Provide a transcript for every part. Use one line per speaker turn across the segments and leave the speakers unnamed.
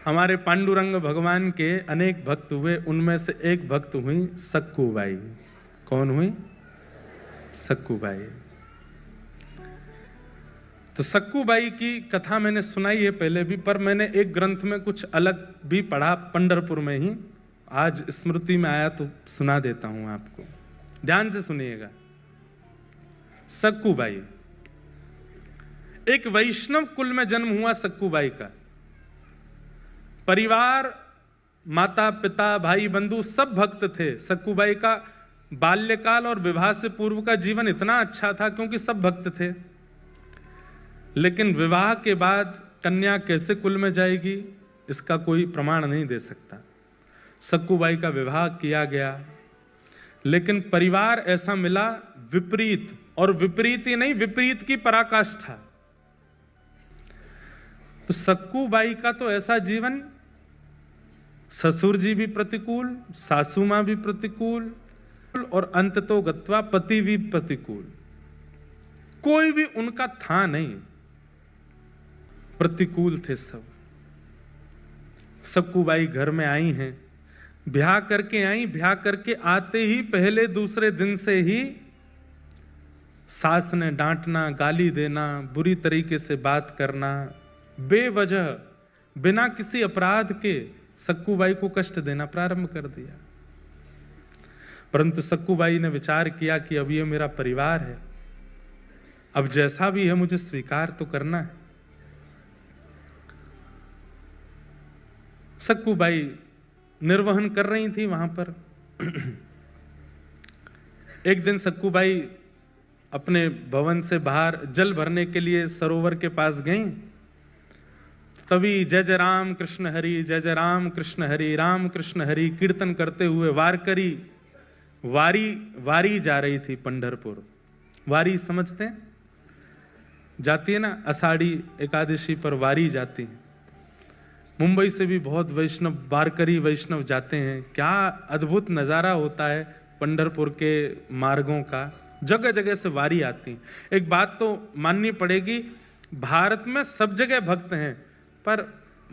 हमारे पांडुरंग भगवान के अनेक भक्त हुए, उनमें से एक भक्त हुई सक्कूबाई। कौन हुई? सक्कूबाई। तो सक्कूबाई की कथा मैंने सुनाई है पहले भी, पर मैंने एक ग्रंथ में कुछ अलग भी पढ़ा, पंढरपुर में ही। आज स्मृति में आया तो सुना देता हूं आपको, ध्यान से सुनिएगा। सक्कूबाई, एक वैष्णव कुल में जन्म हुआ सक्कूबाई का। परिवार, माता पिता, भाई बंधु सब भक्त थे। सक्कूबाई का बाल्यकाल और विवाह से पूर्व का जीवन इतना अच्छा था क्योंकि सब भक्त थे। लेकिन विवाह के बाद कन्या कैसे कुल में जाएगी, इसका कोई प्रमाण नहीं दे सकता। सक्कूबाई का विवाह किया गया, लेकिन परिवार ऐसा मिला विपरीत, और विपरीत ही नहीं, विपरीत की पराकाष्ठा। तो सक्कूबाई का तो ऐसा जीवन, ससुर जी भी प्रतिकूल, सासू मां भी प्रतिकूल, और अंततो गत्वा पति भी प्रतिकूल। कोई भी उनका था नहीं, प्रतिकूल थे सब। सक्कूबाई घर में आई हैं, ब्याह करके आई। ब्याह करके आते ही पहले दूसरे दिन से ही सास ने डांटना, गाली देना, बुरी तरीके से बात करना, बेवजह बिना किसी अपराध के सक्कूबाई को कष्ट देना प्रारंभ कर दिया। परंतु सक्कूबाई ने विचार किया कि अब ये मेरा परिवार है, अब जैसा भी है मुझे स्वीकार तो करना है। सक्कूबाई निर्वहन कर रही थी वहां पर। एक दिन सक्कूबाई अपने भवन से बाहर जल भरने के लिए सरोवर के पास गई। तभी जय जय राम कृष्ण हरि, जय जय राम कृष्ण हरि, राम कृष्ण हरि कीर्तन करते हुए वारकरी वारी जा रही थी पंढरपुर। वारी समझते हैं? जाती है ना, आषाढ़ी एकादशी पर वारी जाती है। मुंबई से भी बहुत वैष्णव, वारकरी वैष्णव जाते हैं। क्या अद्भुत नजारा होता है पंढरपुर के मार्गों का, जगह जगह से वारी आती है। एक बात तो माननी पड़ेगी, भारत में सब जगह भक्त हैं, पर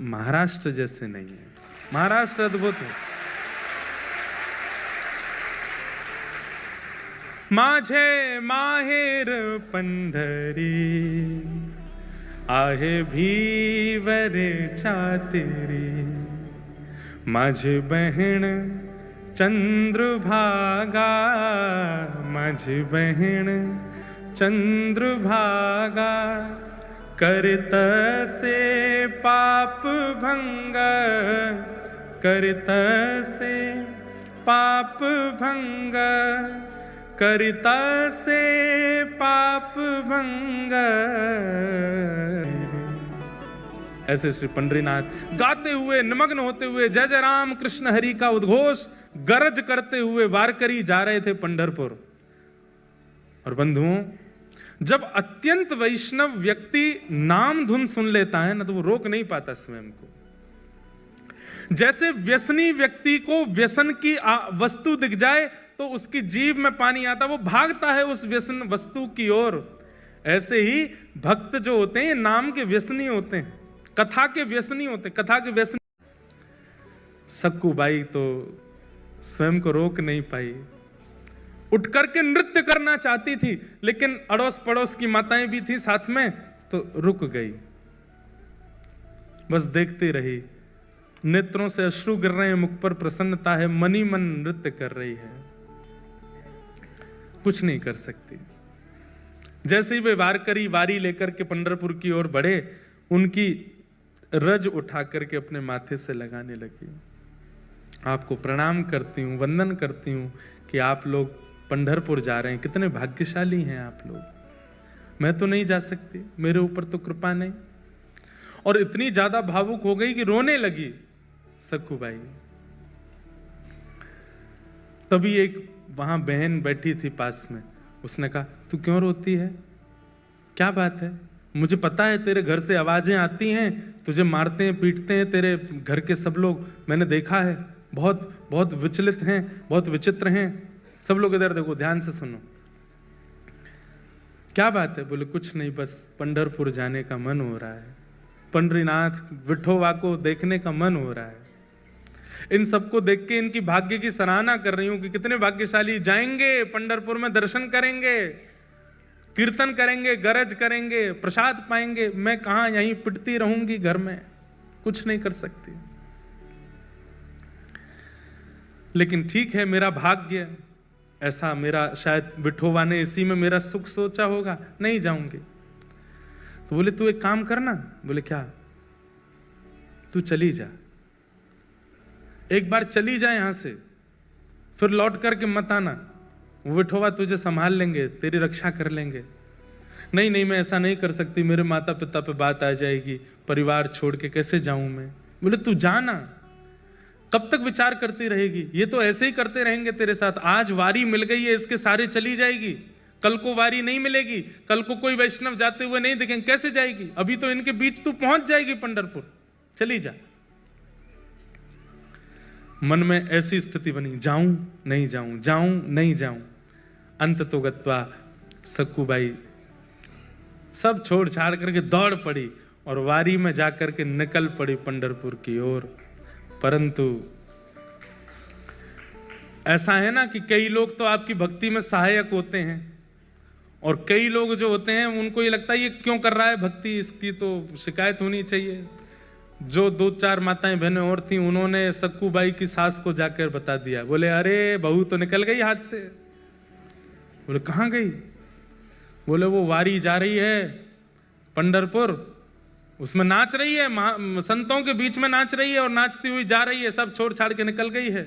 महाराष्ट्र जैसे नहीं है। महाराष्ट्र अद्भुत है। माझे माहेर पंढरी, आहे भीवर चातेरी, माझी बहन चंद्रभागा, माझी बहन चंद्रभागा, करत से पाप भंग, करत से पाप भंग, करत से पाप भंग। ऐसे श्री पंढरीनाथ गाते हुए, निमग्न होते हुए, जय जय राम कृष्ण हरि का उद्घोष गरज करते हुए वारकरी जा रहे थे पंढरपुर। और बंधुओं, जब अत्यंत वैष्णव व्यक्ति नाम धुन सुन लेता है ना, तो वो रोक नहीं पाता स्वयं को। जैसे व्यसनी व्यक्ति को व्यसन की वस्तु दिख जाए तो उसकी जीभ में पानी आता, वो भागता है उस व्यसन वस्तु की ओर। ऐसे ही भक्त जो होते हैं नाम के व्यसनी होते हैं, कथा के व्यसनी होते हैं, कथा के व्यसनी। सक्कूबाई तो स्वयं को रोक नहीं पाई, उठ करके नृत्य करना चाहती थी, लेकिन अड़ोस पड़ोस की माताएं भी थी साथ में, तो रुक गई। बस देखती रही, नेत्रों से अश्रु गिर रहे हैं, मुख पर प्रसन्नता है, मनी मन नृत्य कर रही है, कुछ नहीं कर सकती। जैसे ही वे वारकरी वारी लेकर के पंढरपुर की ओर बढ़े, उनकी रज उठा करके अपने माथे से लगाने लगी। आपको प्रणाम करती हूँ, वंदन करती हूँ कि आप लोग पंढरपुर जा रहे हैं, कितने भाग्यशाली हैं आप लोग। मैं तो नहीं जा सकती, मेरे ऊपर तो कृपा नहीं। और इतनी ज्यादा भावुक हो गई कि रोने लगी सक्कूबाई। तभी एक वहां बहन बैठी थी पास में, उसने कहा, तू क्यों रोती है, क्या बात है? मुझे पता है तेरे घर से आवाजें आती हैं, तुझे मारते हैं, पीटते हैं तेरे घर के सब लोग, मैंने देखा है, बहुत बहुत विचलित हैं, बहुत विचित्र हैं। सब लोग इधर देखो, ध्यान से सुनो, क्या बात है? बोले कुछ नहीं, बस पंढरपुर जाने का मन हो रहा है, पंडरीनाथ विठोबा को देखने का मन हो रहा है। इन सबको देख के इनकी भाग्य की सराहना कर रही हूं कि कितने भाग्यशाली, जाएंगे पंढरपुर में, दर्शन करेंगे, कीर्तन करेंगे, गरज करेंगे, प्रसाद पाएंगे। मैं कहां, यहीं पिटती रहूंगी घर में, कुछ नहीं कर सकती। लेकिन ठीक है, मेरा भाग्य ऐसा, मेरा शायद विठोबा ने इसी में मेरा सुख सोचा होगा, नहीं जाऊंगी। तो बोले तू एक काम करना। बोले क्या? तू चली जा, एक बार चली जा यहां से, फिर लौट करके मत आना, वो विठोबा तुझे संभाल लेंगे, तेरी रक्षा कर लेंगे। नहीं नहीं, मैं ऐसा नहीं कर सकती, मेरे माता पिता पे बात आ जाएगी, परिवार छोड़ के कैसे जाऊं मैं। बोले तू जाना, कब तक विचार करती रहेगी, ये तो ऐसे ही करते रहेंगे तेरे साथ। आज वारी मिल गई है, इसके सारे चली जाएगी, कल को वारी नहीं मिलेगी, कल को कोई वैष्णव जाते हुए नहीं दिखेंगे, कैसे जाएगी? अभी तो इनके बीच तू पहुंच जाएगी पंढरपुर, चली जा। मन में ऐसी स्थिति बनी, जाऊं नहीं जाऊं, जाऊं नहीं जाऊं। अंत तो गत्वा सक्कूबाई सब छोड़ छाड़ करके दौड़ पड़ी और वारी में जाकर के निकल पड़ी पंढरपुर की ओर। परंतु ऐसा है ना कि कई लोग तो आपकी भक्ति में सहायक होते हैं, और कई लोग जो होते हैं उनको ये लगता है ये क्यों कर रहा है भक्ति, इसकी तो शिकायत होनी चाहिए। जो 2-4 माताएं बहनें और थी, उन्होंने सक्कूबाई की सास को जाकर बता दिया। बोले अरे बहू तो निकल गई हाथ से। बोले कहां गई? बोले वो वारी जा रही है पंढरपुर, उसमें नाच रही है, संतों के बीच में नाच रही है और नाचती हुई जा रही है, सब छोड़ छाड़ के निकल गई है।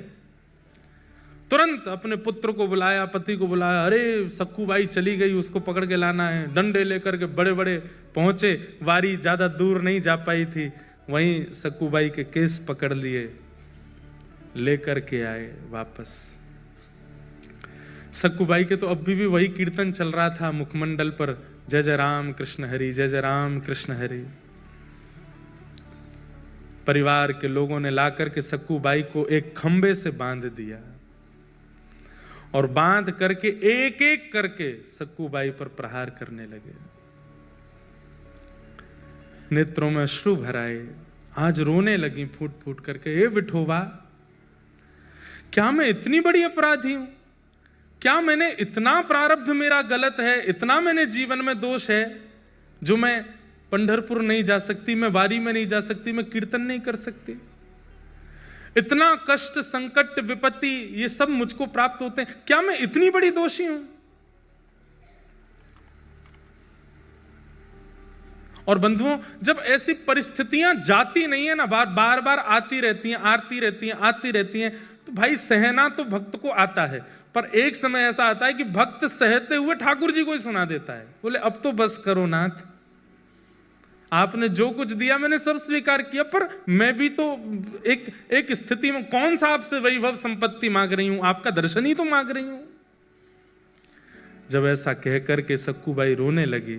तुरंत अपने पुत्र को बुलाया, पति को बुलाया, अरे सक्कूबाई चली गई, उसको पकड़ के लाना है। डंडे लेकर के बड़े बड़े पहुंचे, वारी ज्यादा दूर नहीं जा पाई थी, वहीं सक्कूबाई के केस पकड़ लिए, लेकर के आए वापस। सक्कूबाई के तो अभी भी वही कीर्तन चल रहा था मुखमंडल पर, जय जय राम कृष्ण हरि, जय जय राम कृष्ण हरि। परिवार के लोगों ने लाकर के सक्कूबाई को एक खंबे से बांध दिया और बांध करके एक एक करके सक्कूबाई पर प्रहार करने लगे। नेत्रों में अश्रु भर आए, आज रोने लगी फूट फूट करके। ए विठोबा, क्या मैं इतनी बड़ी अपराधी हूं? क्या मैंने इतना प्रारब्ध मेरा गलत है, इतना मैंने जीवन में दोष है, जो मैं पंढरपुर नहीं जा सकती, मैं वारी में नहीं जा सकती, मैं कीर्तन नहीं कर सकती? इतना कष्ट, संकट, विपत्ति, ये सब मुझको प्राप्त होते हैं, क्या मैं इतनी बड़ी दोषी हूं? और बंधुओं, जब ऐसी परिस्थितियां जाती नहीं है ना, बार बार आती रहती हैं, आती रहती हैं, तो भाई सहना तो भक्त को आता है, पर एक समय ऐसा आता है कि भक्त सहते हुए ठाकुर जी को ही सुना देता है। बोले अब तो बस करो नाथ, आपने जो कुछ दिया मैंने सब स्वीकार किया, पर मैं भी तो एक स्थिति में, कौन सा आपसे वैभव संपत्ति मांग रही हूं, आपका दर्शन ही तो मांग रही हूं। जब ऐसा कह करके सक्कूबाई रोने लगी,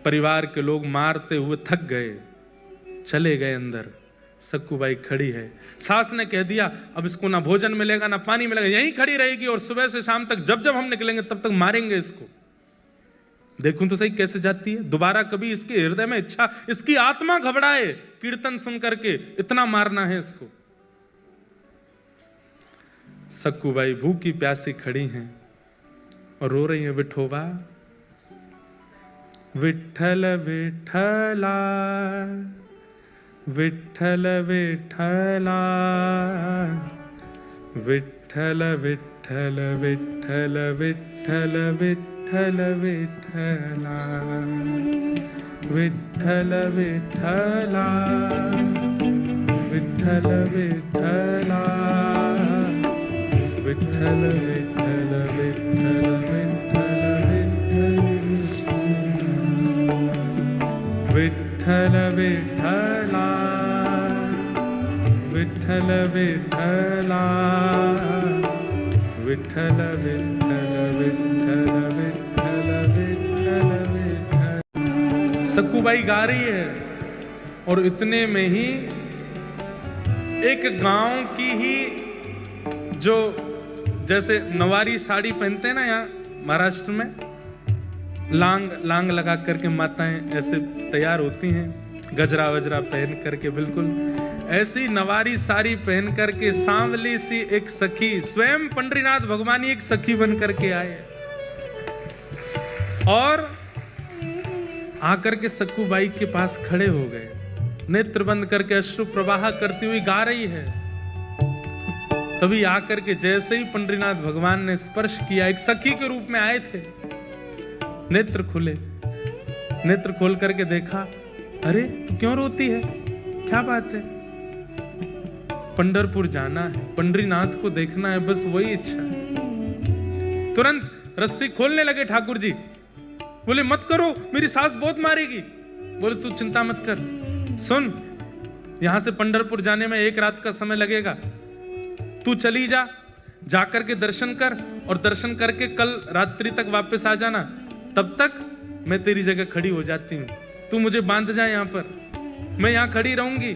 परिवार के लोग मारते हुए थक गए, चले गए अंदर। सक्कूबाई खड़ी है, सास ने कह दिया अब इसको ना भोजन मिलेगा ना पानी मिलेगा, यहीं खड़ी रहेगी और सुबह से शाम तक जब जब हम निकलेंगे तब तक मारेंगे इसको। देखूं तो सही कैसे जाती है, दोबारा कभी इसके हृदय में इच्छा, इसकी आत्मा घबराए कीर्तन सुन करके, इतना मारना है इसको। सक्कूबाई भूखी प्यासी खड़ी हैं और रो रही है, विठोबा विठ्ठल विठ्ठला, विठ्ठल विठ्ठला, विठ्ठल विठ्ठल विठ्ठल विठ्ठल विठ्ठल विठ्ठला, विठ्ठल विठ्ठला, विठ्ठल विठ्ठला, विठ्ठल विठ्ठल विठ्ठल विठ्ठल विठ्ठला, विठ्ठल विठ्ठला, विठ्ठल विठ्ठल विठ्ठल विठ्ठल विठ्ठल विठ्ठल। सक्कूबाई गा रही है और इतने में ही एक गांव की ही, जो जैसे नवारी साड़ी पहनते हैं ना यहाँ महाराष्ट्र में, लांग लगा करके माताएं ऐसे तैयार होती हैं, गजरा वजरा पहन करके, बिल्कुल ऐसी नवारी साड़ी पहन करके सांवली सी एक सखी, स्वयं पंडरीनाथ भगवान ही एक सखी बन करके आए और आकर के सक्कूबाई के पास खड़े हो गए। नेत्र बंद करके अश्रु प्रवाह करती हुई गा रही है। तभी आकर के जैसे ही पंडरीनाथ भगवान ने स्पर्श किया, एक सखी के रूप में आए थे, नेत्र खुले, नेत्र खोल करके देखा, अरे तू क्यों रोती है, क्या बात है? पंढरपुर जाना है, पंडरीनाथ को देखना है, बस वही इच्छा है। तुरंत रस्सी खोलने लगे ठाकुर जी। बोले मत करो, मेरी सास बहुत मारेगी। बोले तू चिंता मत कर, सुन, यहां से पंढरपुर जाने में 1 रात का समय लगेगा, तू चली जा, जाकर के दर्शन कर और दर्शन करके कल रात्रि तक वापस आ जाना, तब तक मैं तेरी जगह खड़ी हो जाती हूं, तू मुझे बांध जा यहां पर, मैं यहां खड़ी रहूंगी।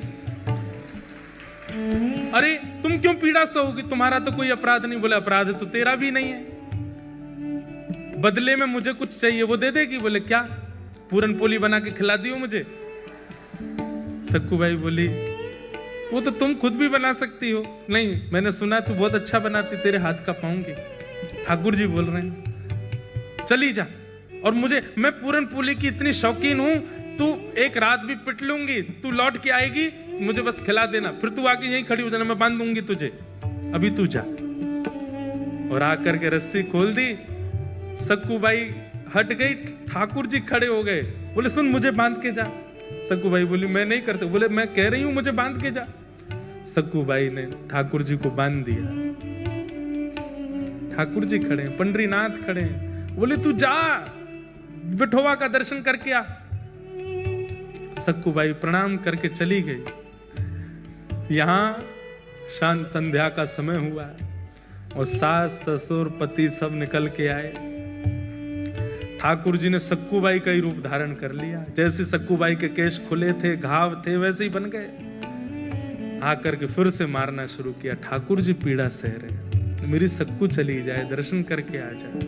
अरे तुम क्यों पीड़ा सहोगी, तुम्हारा तो कोई अपराध नहीं। बोले अपराध तो तेरा भी नहीं है, बदले में मुझे कुछ चाहिए, वो दे देगी। बोले क्या? पूरन पोली बना के खिला दियो मुझे। सक्कूबाई बोली वो तो तुम खुद भी बना सकती हो। नहीं, मैंने सुना तू बहुत अच्छा बनाती, तेरे हाथ का पाऊंगी। ठाकुर जी बोल रहे हैं चली जा, और मैं पूरन पोली की इतनी शौकीन हूं, तू 1 रात भी पिट लूंगी, तू लौट के आएगी, मुझे बस खिला देना, फिर तू आके यहीं खड़ी हो जाना, मैं बांध दूंगी तुझे, अभी तू जा। और आकर के रस्सी खोल दी, सक्कूबाई हट गई, ठाकुर जी खड़े हो गए। बोले सुन, मुझे बांध के जा। सक्कूबाई बोली मैं नहीं कर सकती। बोले मैं कह रही हूं मुझे बांध के जा। सक्कूबाई ने ठाकुर जी को बांध दिया। ठाकुर जी खड़े हैं, पंडरीनाथ खड़े हैं। बोले तू जा, विठोबा का दर्शन करके आ। सक्कूबाई प्रणाम करके चली गई। यहां शांत संध्या का समय हुआ और सास ससुर पति सब निकल के आए। ठाकुर जी ने सक्कूबाई का ही रूप धारण कर लिया। जैसे सक्कूबाई के केश खुले थे, घाव थे, वैसे ही बन गए। आकर के फिर से मारना शुरू किया। ठाकुर जी पीड़ा सह रहे, मेरी सक्कू चली जाए, दर्शन करके आ जाए।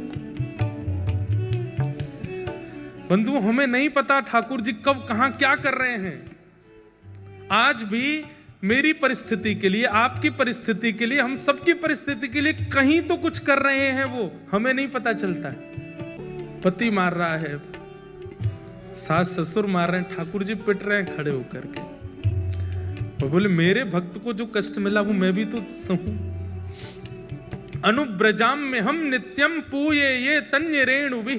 बंधु, हमें नहीं पता ठाकुर जी कब कहां क्या कर रहे हैं। आज भी मेरी परिस्थिति के लिए, आपकी परिस्थिति के लिए, हम सबकी परिस्थिति के लिए कहीं तो कुछ कर रहे हैं, वो हमें नहीं पता चलता है। पति मार रहा है, सास ससुर मार रहे हैं, ठाकुर जी पिट रहे हैं खड़े होकर के। और बोले मेरे भक्त को जो कष्ट मिला वो मैं भी तो सहूं। अनुब्रजाम में हम नित्यम पूये ये तन्य रेणु भी।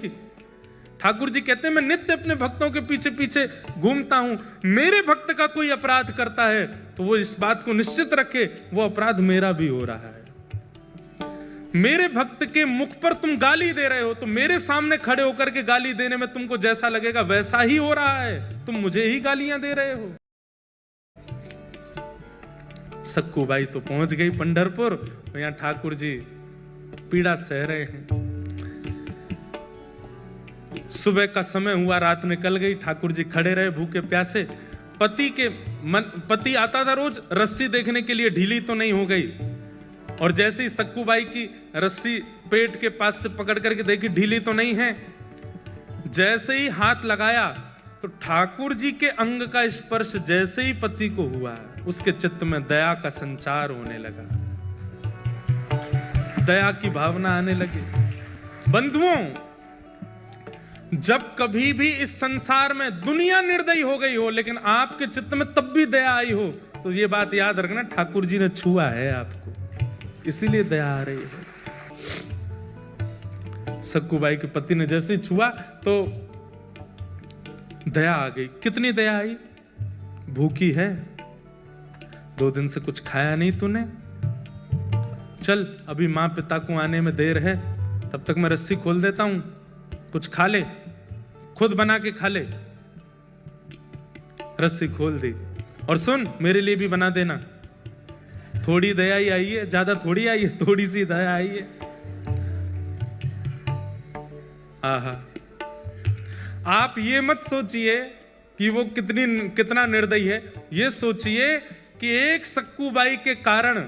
ठाकुर जी कहते हैं मैं नित्य अपने भक्तों के पीछे पीछे घूमता हूं। मेरे भक्त का कोई अपराध करता है तो वो इस बात को निश्चित रखे वो अपराध मेरा भी हो रहा है। मेरे भक्त के मुख पर तुम गाली दे रहे हो तो मेरे सामने खड़े होकर के गाली देने में तुमको जैसा लगेगा वैसा ही हो रहा है, तुम मुझे ही गालियां दे रहे हो। सक्कूबाई तो पहुंच गई पंढरपुर, यहां ठाकुर जी पीड़ा सह रहे हैं। सुबह का समय हुआ, रात निकल गई, ठाकुर जी खड़े रहे भूखे प्यासे। पति आता था रोज, रस्सी देखने के लिए ढीली तो नहीं हो गई, और जैसे ही सक्कूबाई की रस्सी पेट के पास से पकड़ करके देखी ढीली तो नहीं है, जैसे ही हाथ लगाया तो ठाकुर जी के अंग का स्पर्श जैसे ही पति को हुआ, उसके चित्त में दया का संचार होने लगा, दया की भावना आने लगी। बंधुओं, जब कभी भी इस संसार में दुनिया निर्दयी हो गई हो लेकिन आपके चित्त में तब भी दया आई हो, तो ये बात याद रखना, ठाकुर जी ने छुआ है आपको, इसीलिए दया आ रही है। सक्कूबाई के पति ने जैसे ही छुआ तो दया आ गई। कितनी दया आई? भूखी है, 2 दिन से कुछ खाया नहीं तूने, चल अभी मां पिता को आने में देर है, तब तक मैं रस्सी खोल देता हूं, कुछ खा ले, खुद बना के खा ले। रस्सी खोल दी, और सुन मेरे लिए भी बना देना। थोड़ी दया ही आई है, ज्यादा थोड़ी आई है, थोड़ी सी दया आई है। आहा, आप ये मत सोचिए कि वो कितना निर्दयी है, ये सोचिए कि एक सक्कूबाई के कारण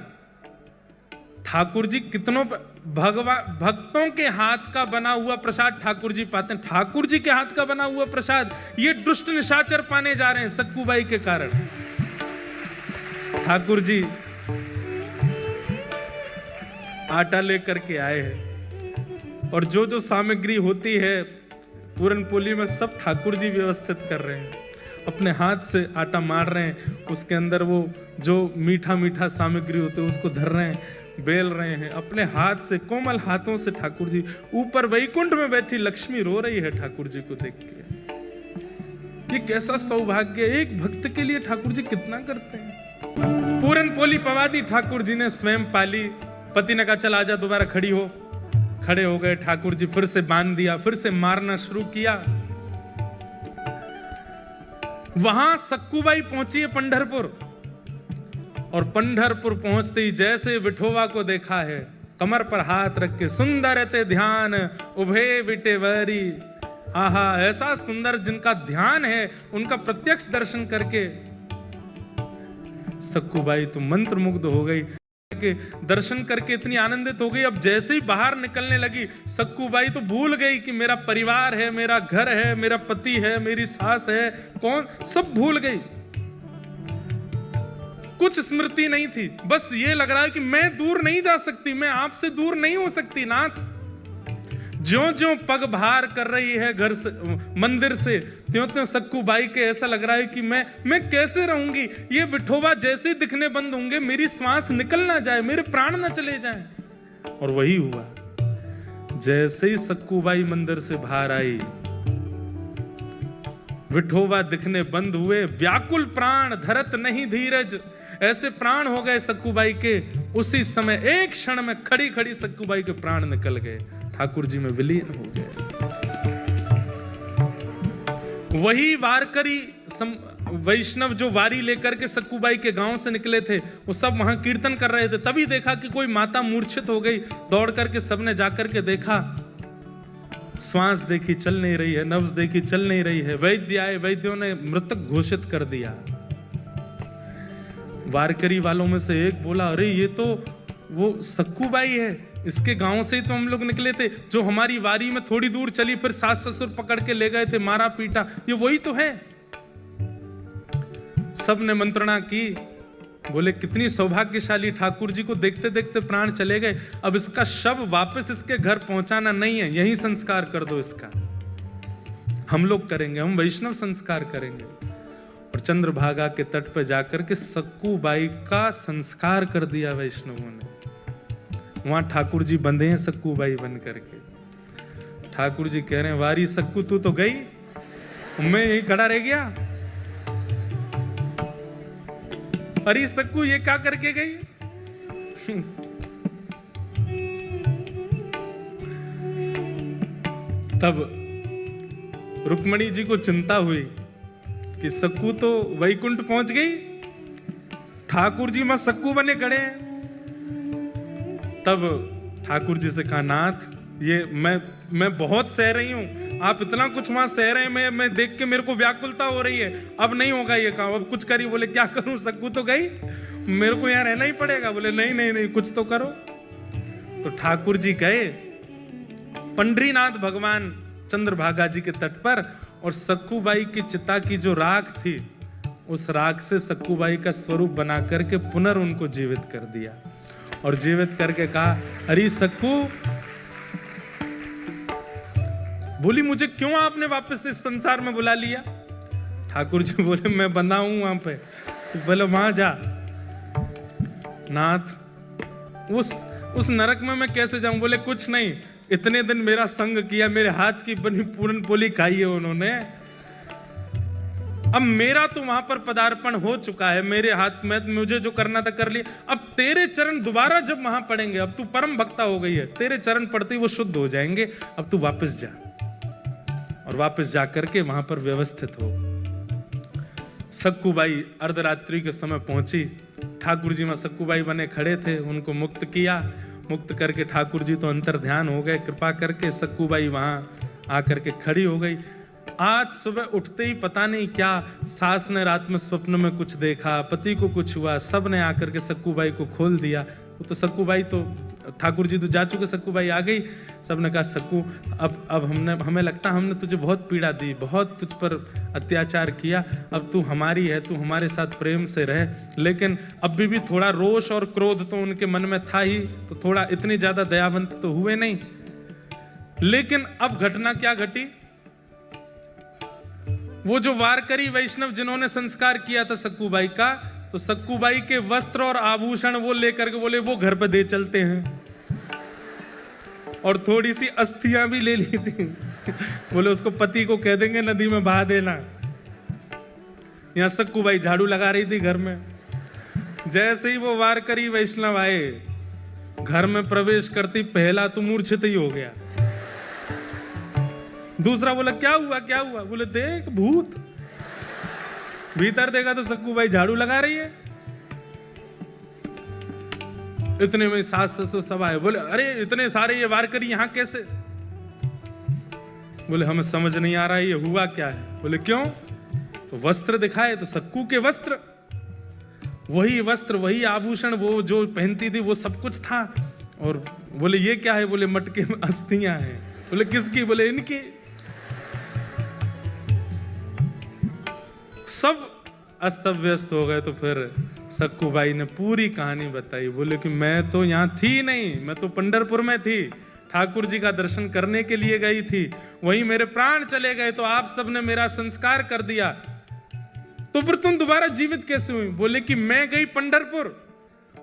ठाकुर जी कितनों भक्तों के हाथ का बना हुआ प्रसाद ठाकुर जी पाते हैं। ठाकुर जी के हाथ का बना हुआ प्रसाद ये दुष्ट निशाचर पाने जा रहे हैं सक्कूबाई के कारण। ठाकुर जी आटा लेकर के आए हैं और जो जो सामग्री होती है पूरन पोली में सब ठाकुर जी व्यवस्थित कर रहे हैं। अपने हाथ से आटा मार रहे हैं, उसके अंदर वो जो मीठा मीठा सामग्री होते है उसको धर रहे हैं, बेल रहे हैं अपने हाथ से, कोमल हाथों से। ठाकुर जी ऊपर वैकुंठ में बैठी लक्ष्मी रो रही है ठाकुर जी को देख के। ये कैसा सौभाग्य, एक भक्त के लिए ठाकुर जी कितना करते हैं। पूरन पोली पवादी ठाकुर जी ने स्वयं पाली। पति ने कहा चल आजा, दोबारा खड़ी हो। खड़े हो गए ठाकुर जी, फिर से बांध दिया, फिर से मारना शुरू किया। वहां सक्कूबाई पहुंची है पंढरपुर, और पंढरपुर पहुंचते ही जैसे विठोवा को देखा है, कमर पर हाथ रख के सुंदर ते ध्यान उभे विटेवरी। आहा, ऐसा सुंदर जिनका ध्यान है उनका प्रत्यक्ष दर्शन करके सक्कूबाई तो मंत्रमुग्ध हो गई। के दर्शन करके इतनी आनंदित हो गई। अब जैसे ही बाहर निकलने लगी सक्कूबाई तो भूल गई कि मेरा परिवार है, मेरा घर है, मेरा पति है, मेरी सास है, कौन, सब भूल गई। कुछ स्मृति नहीं थी, बस ये लग रहा है कि मैं दूर नहीं जा सकती, मैं आपसे दूर नहीं हो सकती नाथ। ज्यों ज्यों पग बाहर कर रही है घर से, मंदिर से, त्यों त्यों सक्कूबाई के ऐसा लग रहा है कि मैं कैसे रहूंगी। ये विठोबा जैसे दिखने बंद होंगे, मेरी श्वास निकल ना जाए, मेरे प्राण ना चले जाएं। और वही हुआ। जैसे ही सक्कूबाई मंदिर से बाहर आई, विठोबा दिखने बंद हुए। व्याकुल प्राण धरत नहीं धीरज, ऐसे प्राण हो गए सक्कूबाई के। उसी समय एक क्षण में खड़ी खड़ी सक्कूबाई के प्राण निकल गए, ठाकुर जी में विलीन हो गए। वही वारकरी वैष्णव जो वारी लेकर के सक्कूबाई के गांव से निकले थे, वो सब वहां कीर्तन कर रहे थे। तभी देखा कि कोई माता मूर्छित हो गई। दौड़ करके सबने जाकर के देखा, श्वास देखी चल नहीं रही है, नब्ज देखी चल नहीं रही है। वैद्य आए, वैद्यों ने मृतक घोषित कर दिया। वारकरी वालों में से एक बोला, अरे ये तो वो सक्कूबाई है, इसके गांव से ही तो हम लोग निकले थे, जो हमारी वारी में थोड़ी दूर चली, फिर सास ससुर पकड़ के ले गए थे, मारा पीटा, ये वही तो है। सब ने मंत्रणा की। बोले कितनी सौभाग्यशाली, ठाकुर जी को देखते देखते प्राण चले गए। अब इसका शव वापस इसके घर पहुंचाना नहीं है, यही संस्कार कर दो इसका। हम लोग करेंगे, हम वैष्णव संस्कार करेंगे। और चंद्रभागा के तट पर जाकर के सक्कूबाई का संस्कार कर दिया वैष्णवों ने। वहां ठाकुर जी बंधे हैं सक्कूबाई बन करके। ठाकुर जी कह रहे हैं, वारी सक्कू तू तो गई, मैं यही खड़ा रह गया। अरे सक्कू ये क्या करके गई? तब रुक्मणी जी को चिंता हुई कि सक्कू तो वैकुंठ पहुंच गई, ठाकुर जी में सक्कू बने खड़े हैं। तब ठाकुर जी से कहा, नाथ ये मैं बहुत सह रही हूं, आप इतना कुछ वहां सह रहे हैं, मैं देख के मेरे को व्याकुलता हो रही है, अब नहीं होगा ये काम, अब कुछ करिए। बोले क्या करूं, सक्कू तो गई, मेरे को यहां रहना ही पड़ेगा। बोले नहीं नहीं नहीं, कुछ तो करो। तो ठाकुर जी गए पंढरीनाथ भगवान चंद्रभागा जी के तट पर, और सक्कूबाई की चिता की जो राख थी, उस राख से सक्कूबाई का स्वरूप बना करके पुनः उनको जीवित कर दिया। और जीवित करके कहा, अरे सक्कू, बोली मुझे क्यों आपने वापस इस संसार में बुला लिया? ठाकुर जी बोले, मैं बंधा हूं वहां पे। तो बोले वहां जा। नाथ उस नरक में मैं कैसे जाऊं? बोले कुछ नहीं, इतने दिन मेरा संग किया, मेरे हाथ की बनी पूरन पोली खाई है उन्होंने, अब मेरा तो वहां पर पदार्पण हो चुका है, मेरे हाथ में मुझे जो करना था कर लिया। अब तेरे चरण दोबारा जब वहां पड़ेंगे, अब तू परम भक्ता हो गई है, तेरे चरण पड़ते ही वो शुद्ध हो जाएंगे, अब तू वापस जा। और वापस जाकर के वहां पर व्यवस्थित हो। सक्कूबाई अर्धरात्रि के समय पहुंची। ठाकुर जी में सक्कूबाई बने खड़े थे, उनको मुक्त किया। मुक्त करके ठाकुर जी तो अंतर ध्यान हो गए, कृपा करके सक्कूबाई वहां आकर के खड़ी हो गई। आज सुबह उठते ही पता नहीं क्या, सास ने रात में स्वप्न में कुछ देखा, पति को कुछ हुआ, सब ने आकर के सक्कूबाई को खोल दिया। वो तो सक्कू बाई तो ठाकुर जी तो जा चुके, सक्कू बाई आ गई। सबने कहा सक्कू अब हमें लगता हमने तुझे बहुत पीड़ा दी, बहुत तुझ पर अत्याचार किया, अब तू हमारी है, तू हमारे साथ प्रेम से रह। लेकिन अब भी थोड़ा रोष और क्रोध तो उनके मन में था ही, तो थोड़ा इतनी ज्यादा दयावंत तो हुए नहीं। लेकिन अब घटना क्या घटी, वो जो वारकरी वैष्णव जिन्होंने संस्कार किया था सक्कू बाई का, तो सक्कू बाई के वस्त्र और आभूषण वो लेकर के बोले वो घर पे दे चलते हैं, और थोड़ी सी अस्थियां भी ले ली थी। बोले उसको पति को कह देंगे नदी में बहा देना। यहां सक्कू बाई झाड़ू लगा रही थी घर में। जैसे ही वो वारकरी वैष्णव आए, घर में प्रवेश करती पहला तो मूर्छित ही हो गया। दूसरा बोला क्या हुआ क्या हुआ, बोले देख भूत। भीतर देखा तो सक्कू बाई झाड़ू लगा रही है। इतने में सास ससुर सब आए, बोले अरे इतने सारे ये वारकरी यहां कैसे? बोले हमें समझ नहीं आ रहा ये हुआ क्या है। बोले क्यों? तो वस्त्र दिखाए तो सक्कू के वस्त्र, वही वस्त्र वही आभूषण वो जो पहनती थी वो सब कुछ था। और बोले ये क्या है? बोले मटके में अस्थियां हैं। बोले किसकी? बोले इनकी। सब अस्त व्यस्त हो गए। तो फिर सक्कू बाई ने पूरी कहानी बताई। बोले कि मैं तो यहां थी नहीं, मैं तो पंढरपुर में थी, ठाकुर जी का दर्शन करने के लिए गई थी, वहीं मेरे प्राण चले गए, तो आप सबने मेरा संस्कार कर दिया, तो फिर तुम दोबारा जीवित कैसे हुई? बोले कि मैं गई पंढरपुर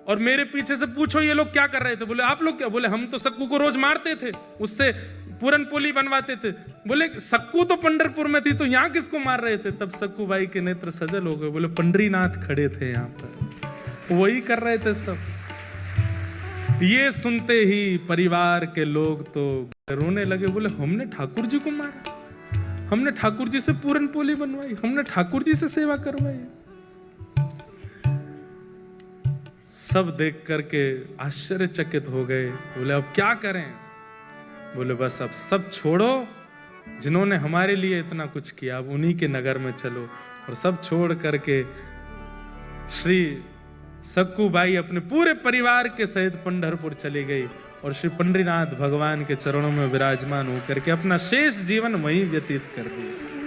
और मेरे पीछे से पूछो ये लोग क्या कर रहे थे। बोले आप लोग क्या? बोले हम तो सक्कू को रोज मारते थे, उससे पूरन पोली बनवाते थे। बोले सक्कू तो पंढरपुर में थी, तो यहाँ किसको मार रहे थे? तब सक्कू बाई के नेत्र सजल हो गए। बोले पंडरीनाथ खड़े थे यहाँ पर, वही कर रहे थे सब। ये सुनते ही परिवार के लोग तो रोने लगे। बोले हमने ठाकुर जी को मारा, हमने ठाकुर जी से पूरन पोली बनवाई, हमने ठाकुर जी से सेवा करवाई। सब देख करके आश्चर्यचकित हो गए। बोले अब क्या करें? बोले बस अब सब छोड़ो, जिन्होंने हमारे लिए इतना कुछ किया, अब उन्हीं के नगर में चलो। और सब छोड़ करके श्री सक्कू बाई अपने पूरे परिवार के सहित पंढरपुर चली गई और श्री पंडरीनाथ भगवान के चरणों में विराजमान होकर के अपना शेष जीवन वहीं व्यतीत कर दिया।